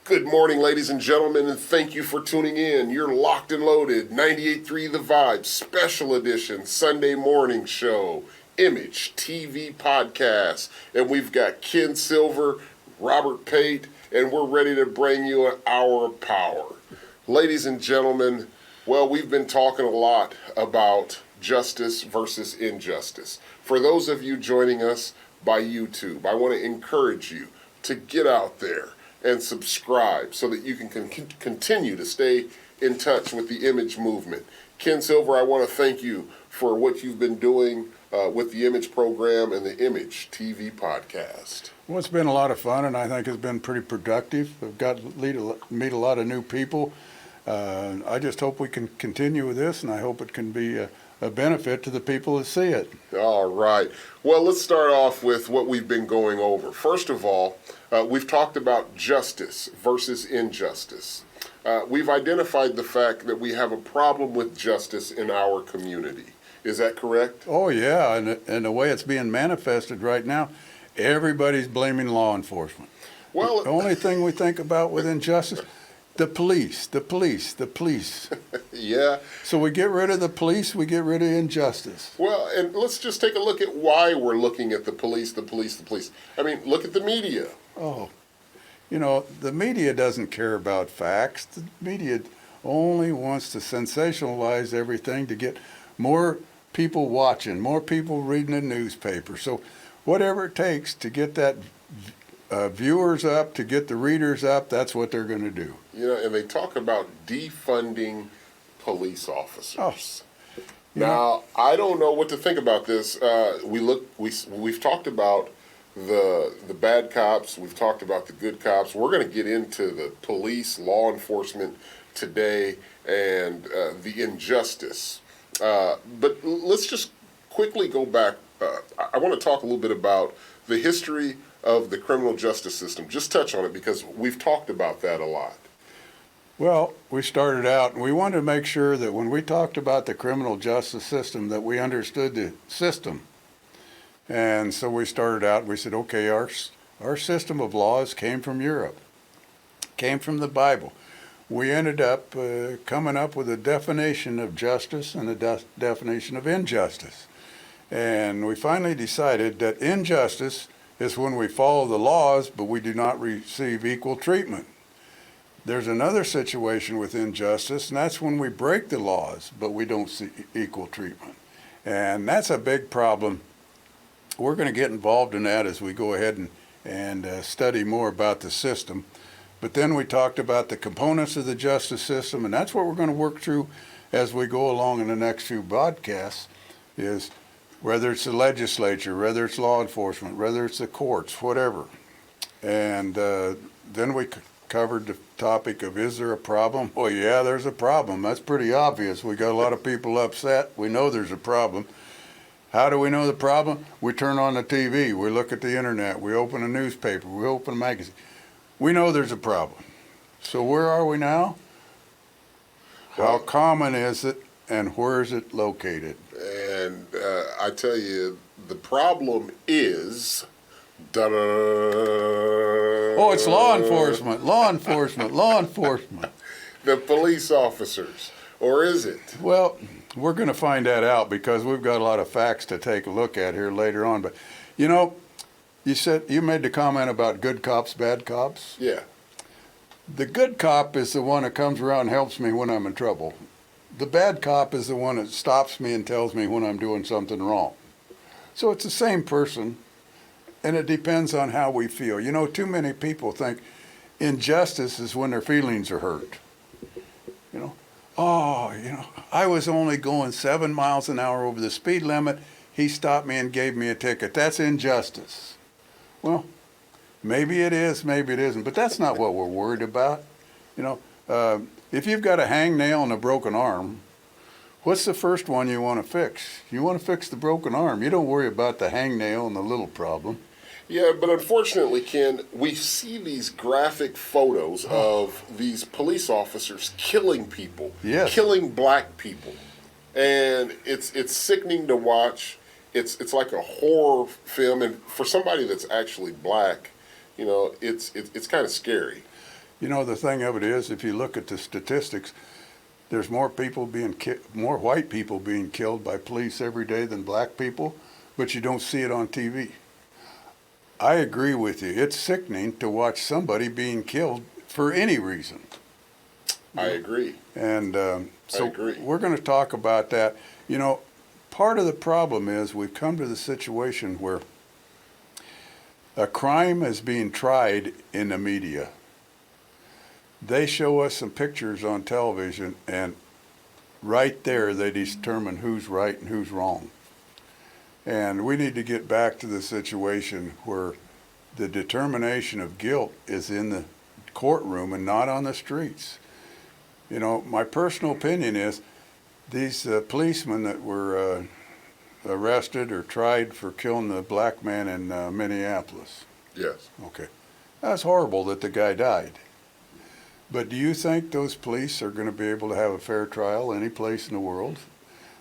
Good morning, ladies and gentlemen, and thank you for tuning in. You're locked and loaded. 98.3 The Vibe, special edition, Sunday morning show, I.M.A.G.E TV podcast. And we've got Ken Silver, Robert Pate, and we're ready to bring you an hour of power. Ladies and gentlemen, well, we've been talking a lot about justice versus injustice. For those of you joining us by YouTube, I want to encourage you to get out there and subscribe so that you can continue to stay in touch with the I.M.A.G.E movement. Ken Silver, I want to thank you for what you've been doing with the I.M.A.G.E program and the I.M.A.G.E TV podcast. Well, it's been a lot of fun, and I think it's been pretty productive. I've got to meet a lot of new people. I just hope we can continue with this, and I hope it can be a benefit to the people that see it. All right. Well, let's start off with what we've been going over. First of all, we've talked about justice versus injustice. We've identified the fact that we have a problem with justice in our community. Is that correct? Oh, yeah, and the way it's being manifested right now, everybody's blaming law enforcement. Well, the only thing we think about with injustice, the police. Yeah. So we get rid of the police, we get rid of injustice. Well, and let's just take a look at why we're looking at the police. I mean, look at the media. Oh, you know, the media doesn't care about facts. The media only wants to sensationalize everything to get more people watching, more people reading the newspaper. So whatever it takes to get that viewers up, to get the readers up, that's what they're going to do. You know, and they talk about defunding police officers. Oh, now, I don't know what to think about this. We've talked about the bad cops. We've talked about the good cops. We're going to get into the police, law enforcement today, and the injustice. But let's just quickly go back. I want to talk a little bit about the history of the criminal justice system. Just touch on it because we've talked about that a lot. Well, we started out and we wanted to make sure that when we talked about the criminal justice system that we understood the system. And so we started out and we said, okay, our system of laws came from Europe, came from the Bible. We ended up coming up with a definition of justice and a definition of injustice. And we finally decided that injustice is when we follow the laws, but we do not receive equal treatment. There's another situation with injustice, and that's when we break the laws, but we don't see equal treatment. And that's a big problem. We're going to get involved in that as we go ahead and study more about the system. But then we talked about the components of the justice system, and that's what we're going to work through as we go along in the next few podcasts, is whether it's the legislature, whether it's law enforcement, whether it's the courts, whatever. And then we covered the topic of, is there a problem? Well, yeah, there's a problem. That's pretty obvious. We got a lot of people upset. We know there's a problem. How do we know the problem? We turn on the TV. We look at the internet. We open a newspaper. We open a magazine. We know there's a problem. So where are we now? How common is it, and where is it located? And I tell you, the problem is... Oh, it's law enforcement. The police officers. Or is it? Well, we're going to find that out because we've got a lot of facts to take a look at here later on. But, you know, you made the comment about good cops, bad cops. Yeah. The good cop is the one that comes around and helps me when I'm in trouble. The bad cop is the one that stops me and tells me when I'm doing something wrong. So it's the same person, and it depends on how we feel. You know, too many people think injustice is when their feelings are hurt. You know, I was only going 7 miles an hour over the speed limit. He stopped me and gave me a ticket. That's injustice. Well, maybe it is, maybe it isn't, but that's not what we're worried about. You know, if you've got a hangnail and a broken arm, what's the first one you want to fix? You want to fix the broken arm. You don't worry about the hangnail and the little problem. Yeah, but unfortunately, Ken, we see these graphic photos of these police officers killing people, yes, killing black people, and it's sickening to watch. It's like a horror film, and for somebody that's actually black, you know, it's kind of scary. You know, the thing of it is, if you look at the statistics, there's more more white people being killed by police every day than black people, but you don't see it on TV. I agree with you. It's sickening to watch somebody being killed for any reason. I agree. And so I agree. we're going to talk about that. You know, part of the problem is we've come to the situation where a crime is being tried in the media. They show us some pictures on television, and right there they determine who's right and who's wrong. And we need to get back to the situation where the determination of guilt is in the courtroom and not on the streets. You know, my personal opinion is these policemen that were arrested or tried for killing the black man in Minneapolis. Yes. Okay. That's horrible that the guy died. But do you think those police are going to be able to have a fair trial any place in the world?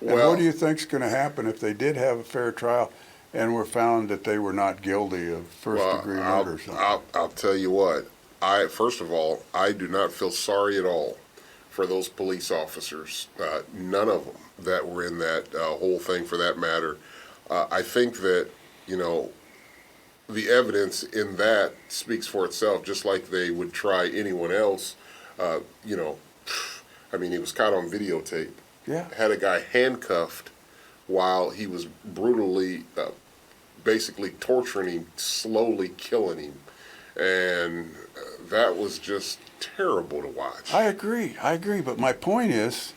And what do you think's going to happen if they did have a fair trial and were found that they were not guilty of first-degree murder or something? I'll tell you what. First of all, I do not feel sorry at all for those police officers. None of them that were in that whole thing, for that matter. I think that, you know, the evidence in that speaks for itself, just like they would try anyone else. You know, I mean, he was caught on videotape. Yeah. Had a guy handcuffed while he was brutally, basically torturing him, slowly killing him. And that was just terrible to watch. I agree. But my point is,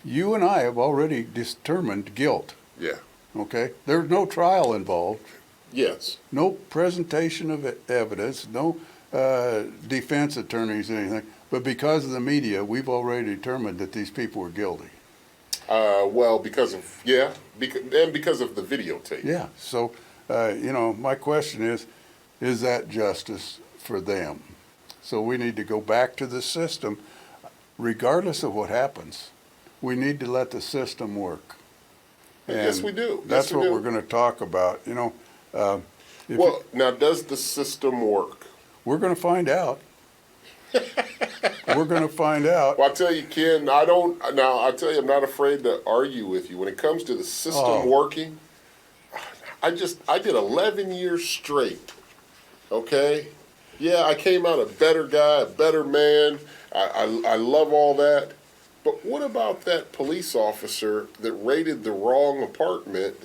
you and I have already determined guilt. Yeah. Okay? There's no trial involved. Yes. No presentation of evidence, no defense attorneys, anything. But because of the media, we've already determined that these people were guilty. Well, because of the videotape. Yeah. So, you know, my question is that justice for them? So we need to go back to the system, regardless of what happens. We need to let the system work. And yes, we do. That's what we're going to talk about. You know. Now, does the system work? We're going to find out. We're going to find out. Well, I tell you, Ken, I tell you, I'm not afraid to argue with you. When it comes to the system working, I did 11 years straight, okay? Yeah, I came out a better guy, a better man. I love all that. But what about that police officer that raided the wrong apartment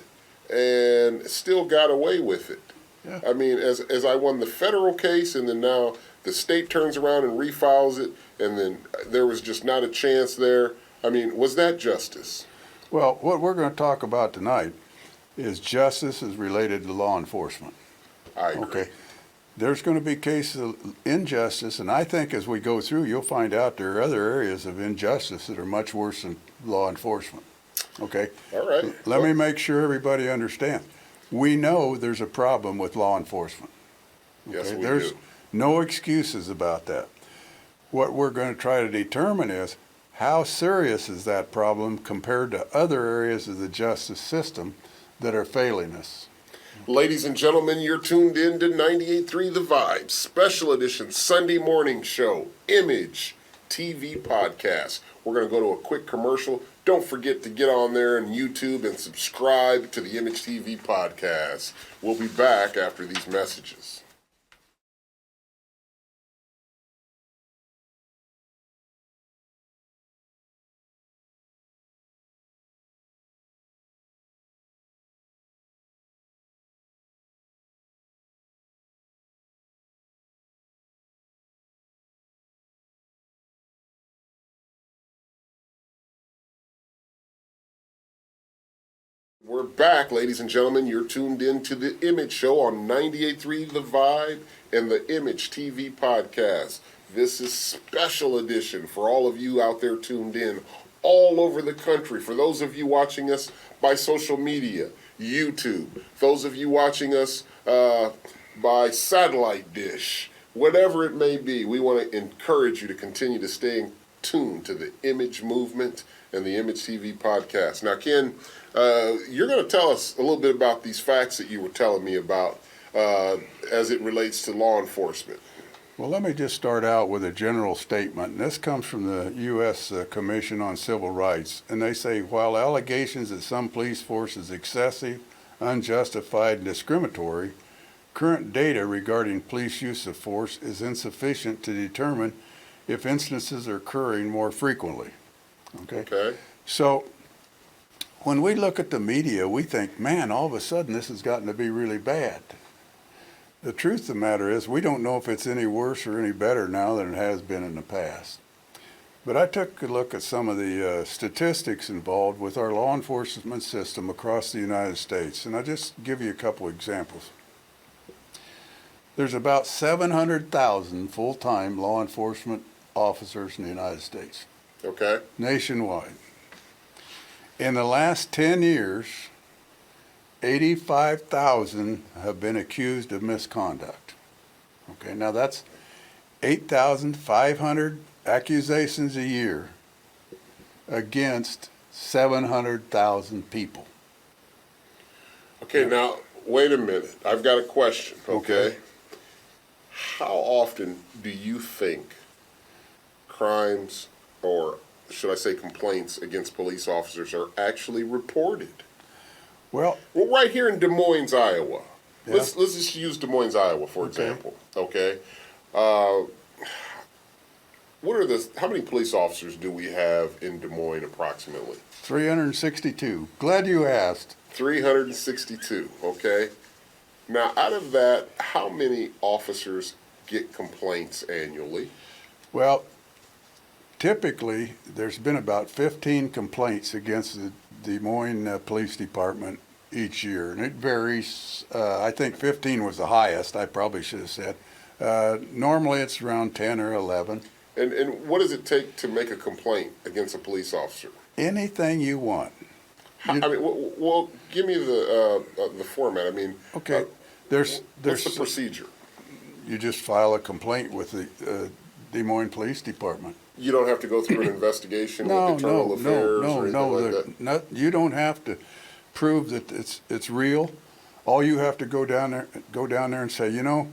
and still got away with it? Yeah. I mean, as I won the federal case, and then now the state turns around and refiles it, and then there was just not a chance there. I mean, was that justice? Well, what we're going to talk about tonight is justice is related to law enforcement. I agree. Okay. There's going to be cases of injustice, and I think as we go through, you'll find out there are other areas of injustice that are much worse than law enforcement. Okay? All right. Let me make sure everybody understands. We know there's a problem with law enforcement. Okay? Yes, we There's do. no excuses about that. What we're going to try to determine is how serious is that problem compared to other areas of the justice system that are failing us. Ladies and gentlemen, you're tuned in to 98.3 The Vibe, special edition Sunday morning show, I.M.A.G.E TV podcast. We're going to go to a quick commercial. Don't forget to get on there on YouTube and subscribe to the I.M.A.G.E TV podcast. We'll be back after these messages. We're back, ladies and gentlemen. You're tuned in to the I.M.A.G.E show on 98.3 The Vibe and the I.M.A.G.E TV podcast. This is special edition for all of you out there tuned in all over the country. For those of you watching us by social media, YouTube, those of you watching us by satellite dish, whatever it may be, we want to encourage you to continue to stay tuned to the I.M.A.G.E movement and the I.M.A.G.E TV podcast. Now, Ken, you're going to tell us a little bit about these facts that you were telling me about as it relates to law enforcement. Well, let me just start out with a general statement. And this comes from the U.S. Commission on Civil Rights. And they say, while allegations that some police force is excessive, unjustified, and discriminatory, current data regarding police use of force is insufficient to determine if instances are occurring more frequently. Okay. So when we look at the media, we think, man, all of a sudden this has gotten to be really bad. The truth of the matter is we don't know if it's any worse or any better now than it has been in the past. But I took a look at some of the statistics involved with our law enforcement system across the United States, and I'll just give you a couple examples. There's about 700,000 full-time law enforcement officers in the United States. Okay. Nationwide. In the last 10 years, 85,000 have been accused of misconduct. Okay, now that's 8,500 accusations a year against 700,000 people. Okay, now, wait a minute. I've got a question, okay? How often do you think crimes, or should I say complaints against police officers, are actually reported? Well, right here in Des Moines, Iowa. Yeah. Let's just use Des Moines, Iowa, for example. Okay. How many police officers do we have in Des Moines approximately? 362. Glad you asked. 362, okay? Now, out of that, how many officers get complaints annually? Well, typically, there's been about 15 complaints against the Des Moines Police Department each year, and it varies. I think 15 was the highest, I probably should have said. Normally, it's around 10 or 11. And what does it take to make a complaint against a police officer? Anything you want. Well, give me the format. I mean, Okay, what's the procedure? You just file a complaint with the Des Moines Police Department. You don't have to go through an investigation with internal affairs or anything like that? You don't have to prove that it's real. All you have to go down there and say,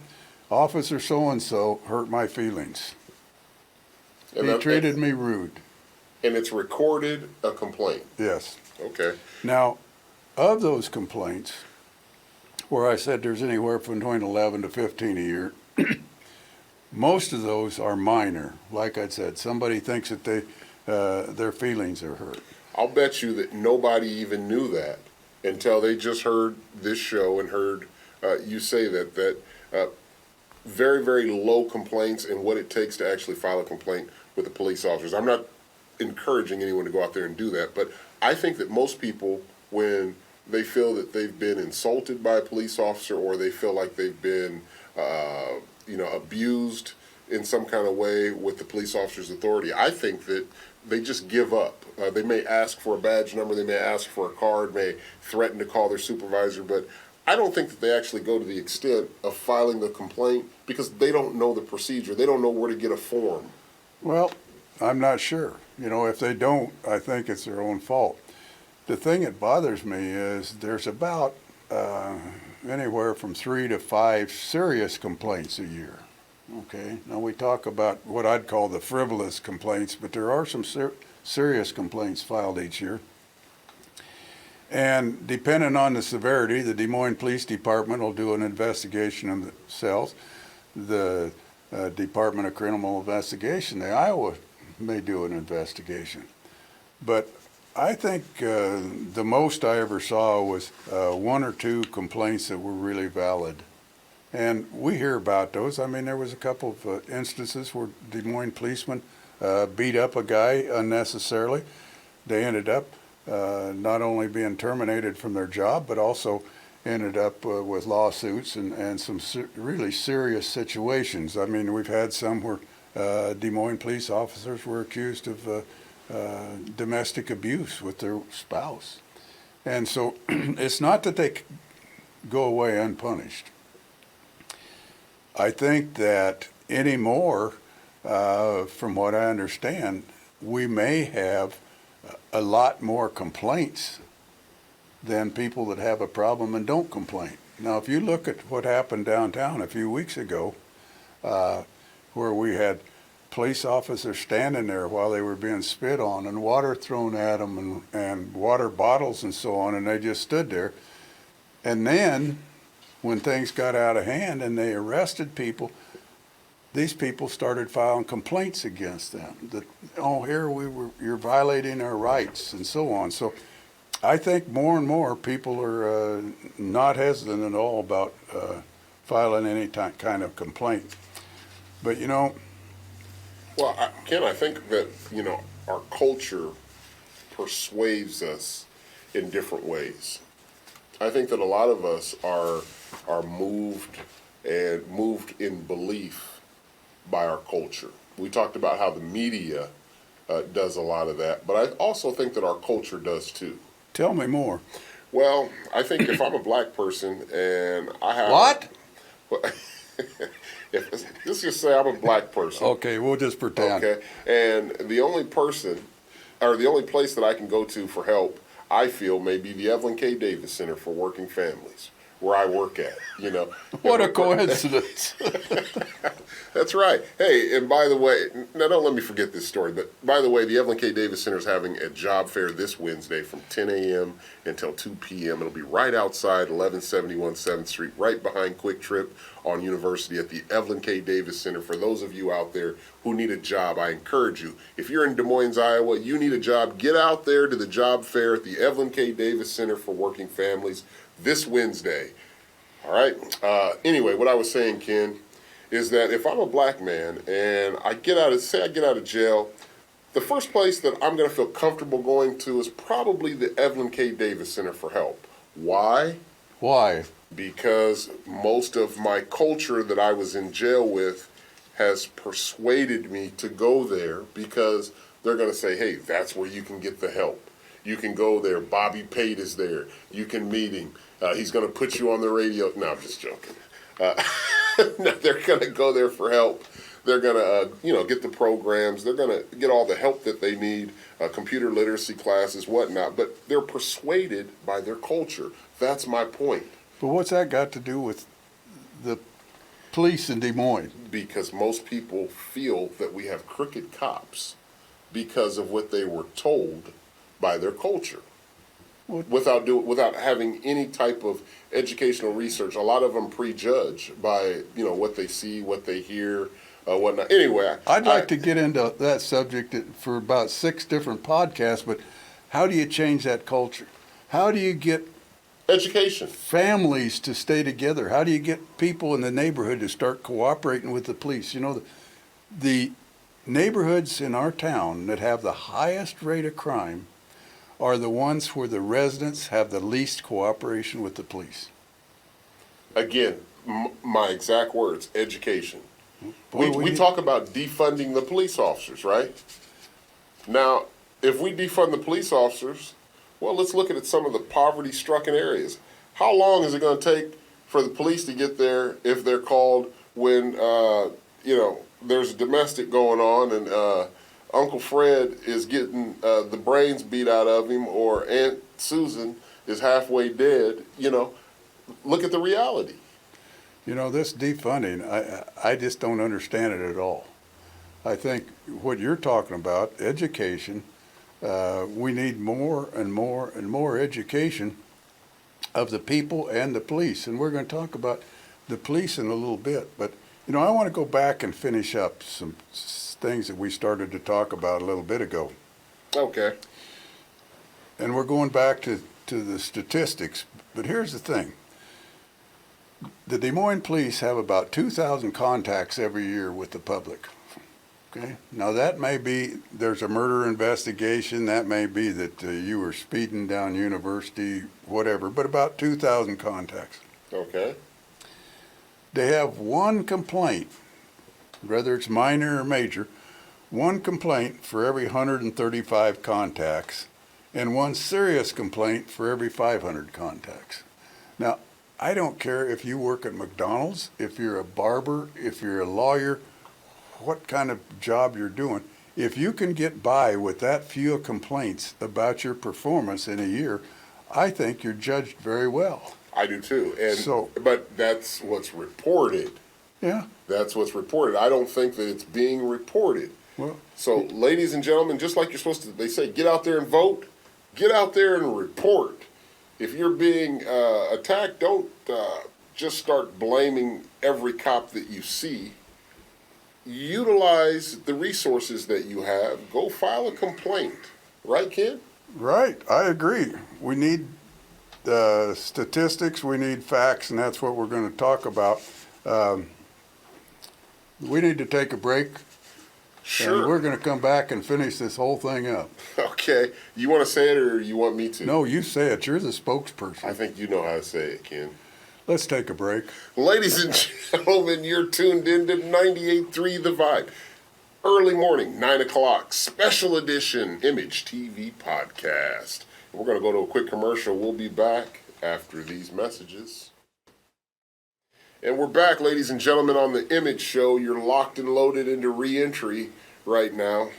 Officer so-and-so hurt my feelings. He treated me rude. And it's recorded a complaint? Yes. Okay. Now, of those complaints, where I said there's anywhere from between 11 to 15 a year, most of those are minor. Like I said, somebody thinks that their feelings are hurt. I'll bet you that nobody even knew that until they just heard this show and heard you say that very, very low complaints and what it takes to actually file a complaint with the police officers. I'm not encouraging anyone to go out there and do that, but I think that most people, when they feel that they've been insulted by a police officer or they feel like they've been abused in some kind of way with the police officer's authority, I think that they just give up. They may ask for a badge number, they may ask for a card, may threaten to call their supervisor, but I don't think that they actually go to the extent of filing the complaint because they don't know the procedure. They don't know where to get a form. Well, I'm not sure. If they don't, I think it's their own fault. The thing that bothers me is there's about anywhere from 3 to 5 serious complaints a year. Okay, now we talk about what I'd call the frivolous complaints, but there are some serious complaints filed each year. And depending on the severity, the Des Moines Police Department will do an investigation themselves. The Department of Criminal Investigation, the Iowa, may do an investigation. But I think the most I ever saw was 1 or 2 complaints that were really valid. And we hear about those. I mean, there was a couple of instances where Des Moines policemen beat up a guy unnecessarily. They ended up not only being terminated from their job, but also ended up with lawsuits and some really serious situations. I mean, we've had some where Des Moines police officers were accused of domestic abuse with their spouse. And so it's not that they go away unpunished. I think that anymore, from what I understand, we may have a lot more complaints than people that have a problem and don't complain. Now, if you look at what happened downtown a few weeks ago, where we had police officers standing there while they were being spit on and water thrown at them and water bottles and so on, and they just stood there. And then when things got out of hand and they arrested people, these people started filing complaints against them that, oh, you're violating our rights and so on. So I think more and more people are not hesitant at all about filing any kind of complaint. But, you know, Well, Ken, I think that, our culture persuades us in different ways. I think that a lot of us are moved in belief by our culture. We talked about how the media does a lot of that, but I also think that our culture does too. tell me more. Well, I think if I'm a black person and I have What? Let's just say I'm a black person. Okay, we'll just pretend. Okay, and the only person, or the only place that I can go to for help, I feel, may be the Evelyn K. Davis Center for Working Families, where I work at. What a coincidence. That's right. Hey, and by the way, now don't let me forget this story, but by the way, the Evelyn K. Davis Center is having a job fair this Wednesday from 10 a.m. until 2 p.m. It'll be right outside 1171 7th Street, right behind Quick Trip on University at the Evelyn K. Davis Center. For those of you out there who need a job, I encourage you, if you're in Des Moines, Iowa, you need a job, get out there to the job fair at the Evelyn K. Davis Center for Working Families this Wednesday. All right? Anyway, what I was saying, Ken, is that if I'm a black man and I get out of jail, the first place that I'm going to feel comfortable going to is probably the Evelyn K. Davis Center for Help. Why? Why? Because most of my culture that I was in jail with has persuaded me to go there, because they're going to say, hey, that's where you can get the help. You can go there. Bobby Pate is there. You can meet him. He's going to put you on the radio. No, I'm just joking. No, they're going to go there for help. They're going to, get the programs. They're going to get all the help that they need, computer literacy classes, whatnot. But they're persuaded by their culture. That's my point. But what's that got to do with the police in Des Moines? Because most people feel that we have crooked cops because of what they were told by their culture. Without having any type of educational research. A lot of them prejudge by what they see, what they hear, whatnot. Anyway, I'd like to get into that subject for about 6 different podcasts, but how do you change that culture? How do you get education, families to stay together? How do you get people in the neighborhood to start cooperating with the police? The neighborhoods in our town that have the highest rate of crime are the ones where the residents have the least cooperation with the police. Again, my exact words, education. Boy, We talk about defunding the police officers, right? Now, if we defund the police officers, well, let's look at some of the poverty-stricken areas. How long is it going to take for the police to get there if they're called when, there's a domestic going on and Uncle Fred is getting the brains beat out of him, or Aunt Susan is halfway dead? Look at the reality. This defunding, I just don't understand it at all. I think what you're talking about, education, we need more and more and more education of the people and the police. And we're going to talk about the police in a little bit. But, I want to go back and finish up some things that we started to talk about a little bit ago. Okay. And we're going back to the statistics. But here's the thing. The Des Moines police have about 2,000 contacts every year with the public. Okay. Now that may be, there's a murder investigation. That may be that you were speeding down University, whatever, but about 2,000 contacts. Okay. They have one complaint, whether it's minor or major, one complaint for every 135 contacts, and one serious complaint for every 500 contacts. Now, I don't care if you work at McDonald's, if you're a barber, if you're a lawyer, what kind of job you're doing. If you can get by with that few complaints about your performance in a year, I think you're judged very well. I do too. But that's what's reported. Yeah. That's what's reported. I don't think that it's being reported. Well, So, ladies and gentlemen, just like you're supposed to, they say, get out there and vote. Get out there and report. If you're being attacked, don't just start blaming every cop that you see. Utilize the resources that you have. Go file a complaint. Right, Ken? right. I agree. We need statistics. We need facts, and that's what we're going to talk about. We need to take a break. Sure. And we're going to come back and finish this whole thing up. Okay. You want to say it or you want me to? No, you say it. You're the spokesperson. I think you know how to say it, Ken. Let's take a break. Ladies and gentlemen, you're tuned in to 98.3 The Vibe. Early morning, 9 o'clock, special edition Image TV podcast. We're going to go to a quick commercial. We'll be back after these messages. And we're back, ladies and gentlemen, on the Image Show. You're locked and loaded into re-entry right now.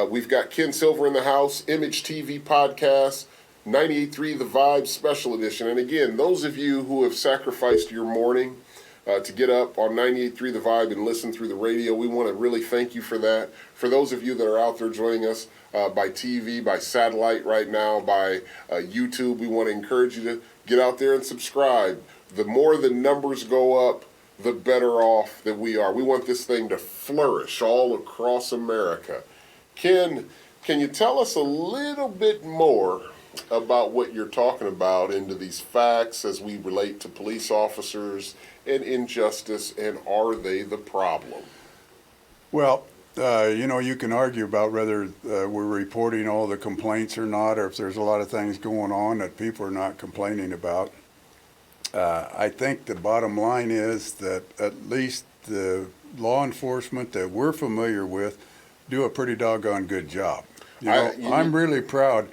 We've got Ken Silver in the house, Image TV podcast, 98.3 The Vibe Special Edition. And again, those of you who have sacrificed your morning to get up on 98.3 The Vibe and listen through the radio, we want to really thank you for that. For those of you that are out there joining us by TV, by satellite right now, by YouTube, we want to encourage you to get out there and subscribe. The more the numbers go up, the better off that we are. We want this thing to flourish all across America. Ken, can you tell us a little bit more about what you're talking about into these facts as we relate to police officers and injustice, and are they the problem? Well, you can argue about whether we're reporting all the complaints or not, or if there's a lot of things going on that people are not complaining about. I think the bottom line is that at least the law enforcement that we're familiar with do a pretty doggone good job. I'm really proud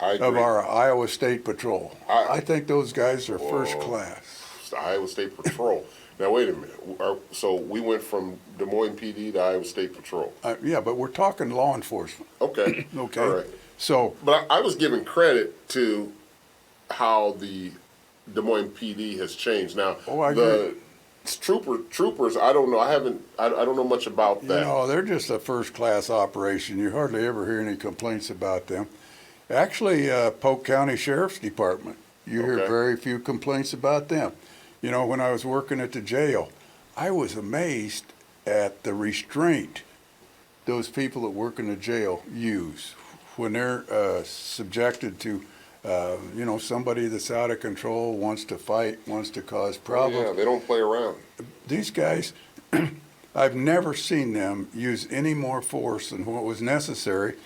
of our Iowa State Patrol. I think those guys are first class. It's the Iowa State Patrol. Now, wait a minute. So we went from Des Moines PD to Iowa State Patrol. Yeah, but we're talking law enforcement. Okay. Okay. All right. So, but I was giving credit to how the Des Moines PD has changed. Now, I agree. troopers, I don't know. I don't know much about that. They're just a first-class operation. You hardly ever hear any complaints about them. Actually, Polk County Sheriff's Department, you hear very few complaints about them. When I was working at the jail, I was amazed at the restraint those people that work in the jail use when they're subjected to somebody that's out of control, wants to fight, wants to cause problems. Yeah, they don't play around. These guys, I've never seen them use any more force than what was necessary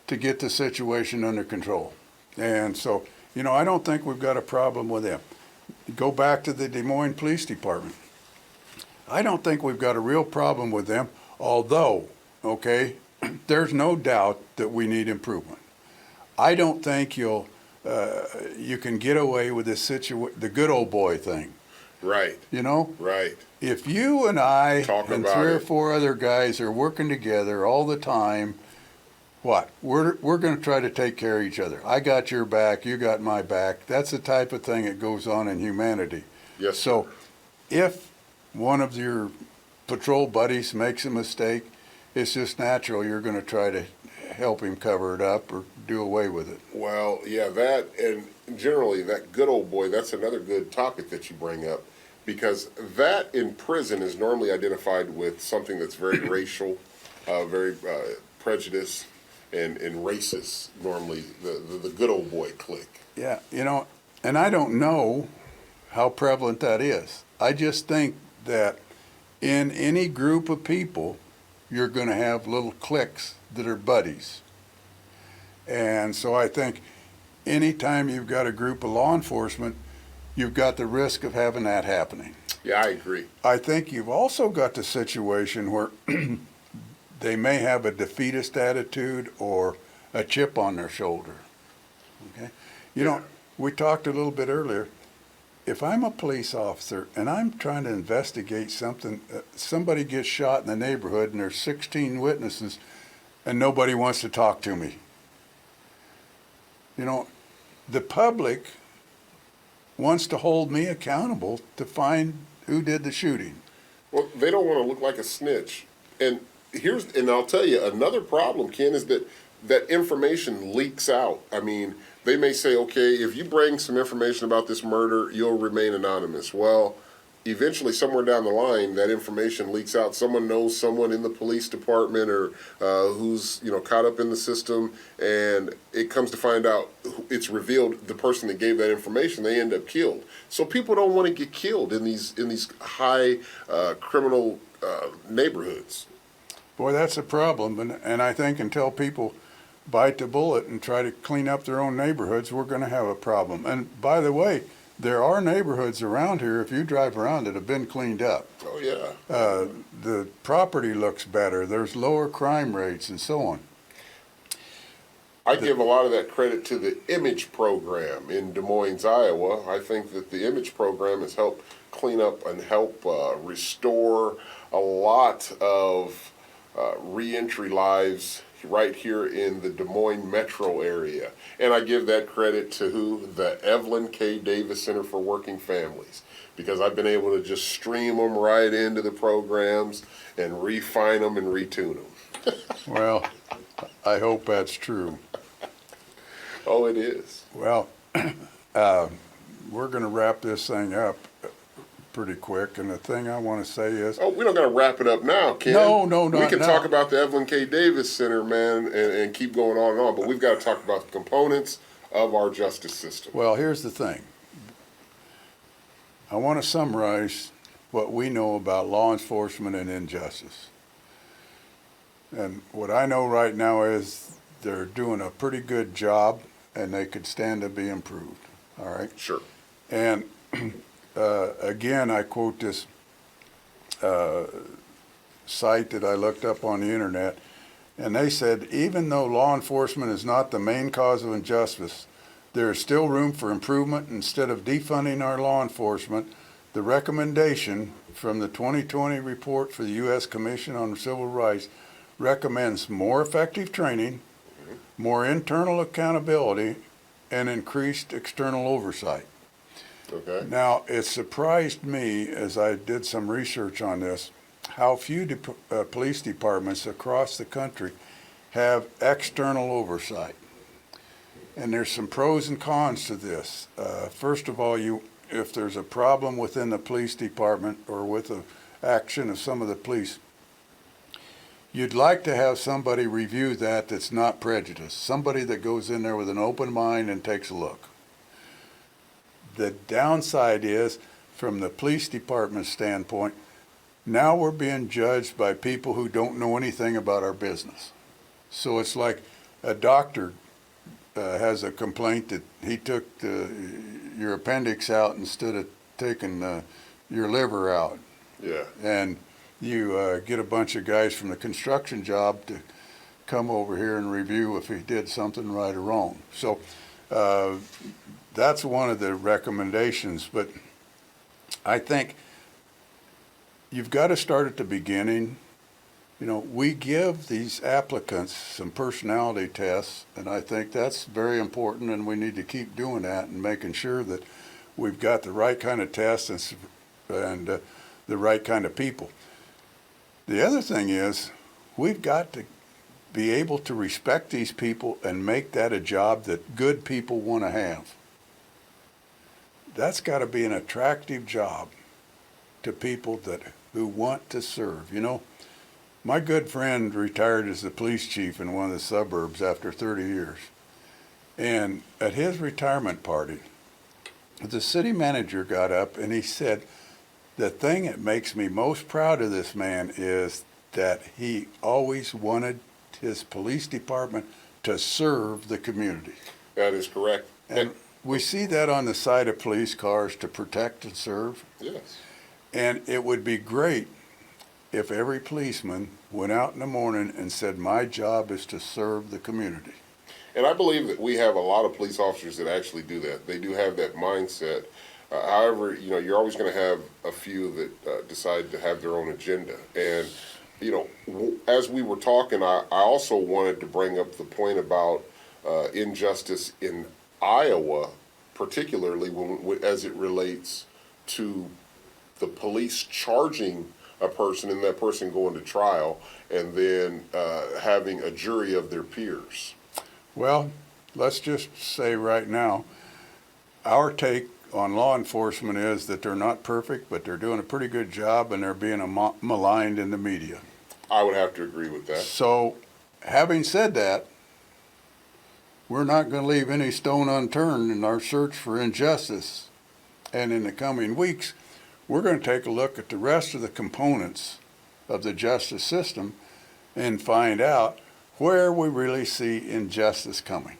to get the situation under control. And so, I don't think we've got a problem with them. Go back to the Des Moines Police Department. I don't think we've got a real problem with them, although, there's no doubt that we need improvement. I don't think you can get away with the good old boy thing. Right. Right. If you and I and three or four other guys are working together all the time, we're going to try to take care of each other. I got your back, you got my back. That's the type of thing that goes on in humanity. Yes. So if one of your patrol buddies makes a mistake, it's just natural you're going to try to help him cover it up or do away with it. Well, yeah, that, and generally that good old boy, that's another good topic that you bring up, because that in prison is normally identified with something that's very racial, very prejudiced and racist, normally the good old boy clique. Yeah, and I don't know how prevalent that is. I just think that in any group of people, you're going to have little cliques that are buddies. And so I think anytime you've got a group of law enforcement, you've got the risk of having that happening. Yeah, I agree. I think you've also got the situation where they may have a defeatist attitude or a chip on their shoulder. Okay? We talked a little bit earlier. If I'm a police officer and I'm trying to investigate something, somebody gets shot in the neighborhood and there's 16 witnesses and nobody wants to talk to me. The public wants to hold me accountable to find who did the shooting. Well, they don't want to look like a snitch. And I'll tell you, another problem, Ken, is that information leaks out. I mean, they may say, okay, if you bring some information about this murder, you'll remain anonymous. Well, eventually, somewhere down the line, that information leaks out. Someone knows someone in the police department or who's caught up in the system, and it comes to find out it's revealed the person that gave that information. They end up killed. So people don't want to get killed in these high criminal neighborhoods. Boy, that's a problem, and I think until people bite the bullet and try to clean up their own neighborhoods, we're going to have a problem. And by the way, there are neighborhoods around here, if you drive around, that have been cleaned up. Oh, yeah. The property looks better. There's lower crime rates and so on. I give a lot of that credit to the I.M.A.G.E program in Des Moines, Iowa. I think that the I.M.A.G.E program has helped clean up and help restore a lot of reentry lives right here in the Des Moines metro area. And I give that credit to who? The Evelyn K. Davis Center for Working Families, because I've been able to just stream them right into the programs and refine them and retune them. Well, I hope that's true. Oh, it is. Well, we're going to wrap this thing up pretty quick, and the thing I want to say is... Oh, we don't got to wrap it up now, Ken. No, we can now. talk about the Evelyn K. Davis Center, man, and keep going on and on, but we've got to talk about the components of our justice system. Well, here's the thing. I want to summarize what we know about law enforcement and injustice. And what I know right now is they're doing a pretty good job, and they could stand to be improved. All right? Sure. And again, I quote this site that I looked up on the internet, and they said, even though law enforcement is not the main cause of injustice, there is still room for improvement. Instead of defunding our law enforcement, the recommendation from the 2020 report for the U.S. Commission on Civil Rights recommends more effective training, more internal accountability, and increased external oversight. Okay. Now, it surprised me as I did some research on this, how few police departments across the country have external oversight. And there's some pros and cons to this. First of all, if there's a problem within the police department or with the action of some of the police, you'd like to have somebody review that's not prejudiced, somebody that goes in there with an open mind and takes a look. The downside is, from the police department standpoint, now we're being judged by people who don't know anything about our business. So it's like a doctor has a complaint that he took your appendix out instead of taking your liver out. Yeah. And you get a bunch of guys from the construction job to come over here and review if he did something right or wrong. So that's one of the recommendations. But I think you've got to start at the beginning. We give these applicants some personality tests, and I think that's very important, and we need to keep doing that and making sure that we've got the right kind of tests and the right kind of people. The other thing is, we've got to be able to respect these people and make that a job that good people want to have. That's got to be an attractive job to people who want to serve. My good friend retired as the police chief in one of the suburbs after 30 years. And at his retirement party, the city manager got up and he said, the thing that makes me most proud of this man is that he always wanted his police department to serve the community. That is correct. And we see that on the side of police cars, to protect and serve. Yes. And it would be great if every policeman went out in the morning and said, my job is to serve the community. And I believe that we have a lot of police officers that actually do that. They do have that mindset. However, you're always going to have a few that decide to have their own agenda. And, as we were talking, I also wanted to bring up the point about injustice in Iowa, particularly as it relates to the police charging a person and that person going to trial and then having a jury of their peers? Well, let's just say right now, our take on law enforcement is that they're not perfect, but they're doing a pretty good job and they're being maligned in the media. I would have to agree with that. So, having said that, we're not going to leave any stone unturned in our search for injustice. And in the coming weeks, we're going to take a look at the rest of the components of the justice system and find out where we really see injustice coming.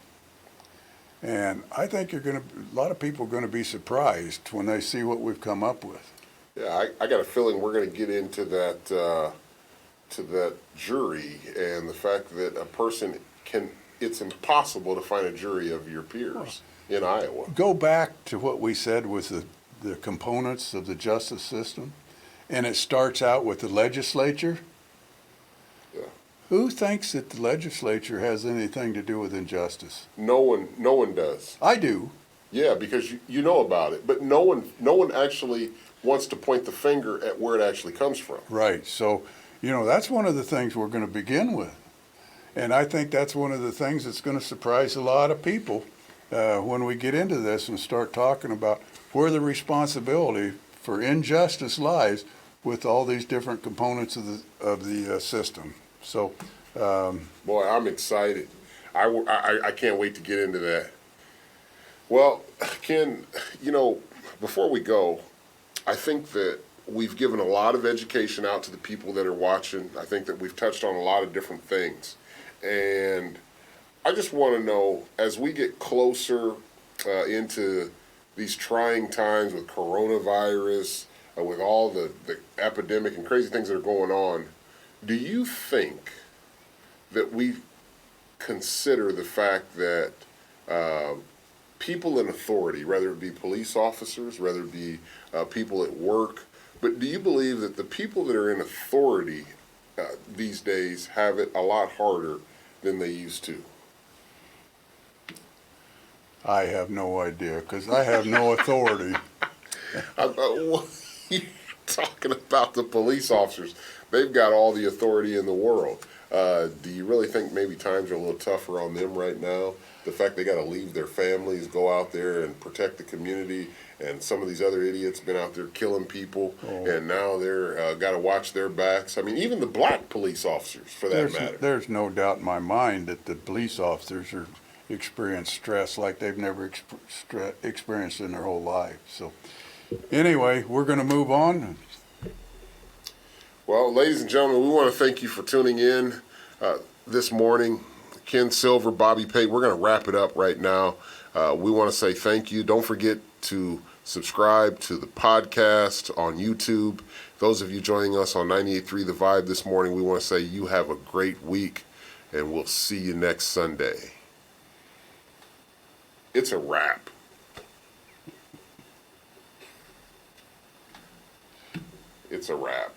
And I think a lot of people are going to be surprised when they see what we've come up with. Yeah, I got a feeling we're going to get into that to that jury and the fact that a person it's impossible to find a jury of your peers in Iowa. Go back to what we said was the components of the justice system, and it starts out with the legislature. Yeah. Who thinks that the legislature has anything to do with injustice? No one does. I do. Yeah, because you know about it, but no one actually wants to point the finger at where it actually comes from. Right. So, that's one of the things we're going to begin with. And I think that's one of the things that's going to surprise a lot of people when we get into this and start talking about where the responsibility for injustice lies with all these different components of the system. So, boy, I'm excited. I can't wait to get into that. Well, Ken, before we go, I think that we've given a lot of education out to the people that are watching. I think that we've touched on a lot of different things. And I just want to know, as we get closer into these trying times with coronavirus, with all the epidemic and crazy things that are going on, do you think that we consider the fact that people in authority, whether it be police officers, whether it be people at work, but do you believe that the people that are in authority these days have it a lot harder than they used to? I have no idea because I have no authority. You're talking about the police officers. They've got all the authority in the world. Do you really think maybe times are a little tougher on them right now? The fact they got to leave their families, go out there and protect the community, and some of these other idiots been out there killing people, and now they're got to watch their backs. I mean, even the black police officers, for that matter. There's no doubt in my mind that the police officers are experience stress like they've never experienced in their whole life. So, anyway, we're going to move on. Well, ladies and gentlemen, we want to thank you for tuning in this morning. Ken Silver, Bobby Pate, we're going to wrap it up right now. We want to say thank you. Don't forget to subscribe to the podcast on YouTube. Those of you joining us on 98.3 The Vibe this morning, we want to say you have a great week, and we'll see you next Sunday. It's a wrap. It's a wrap.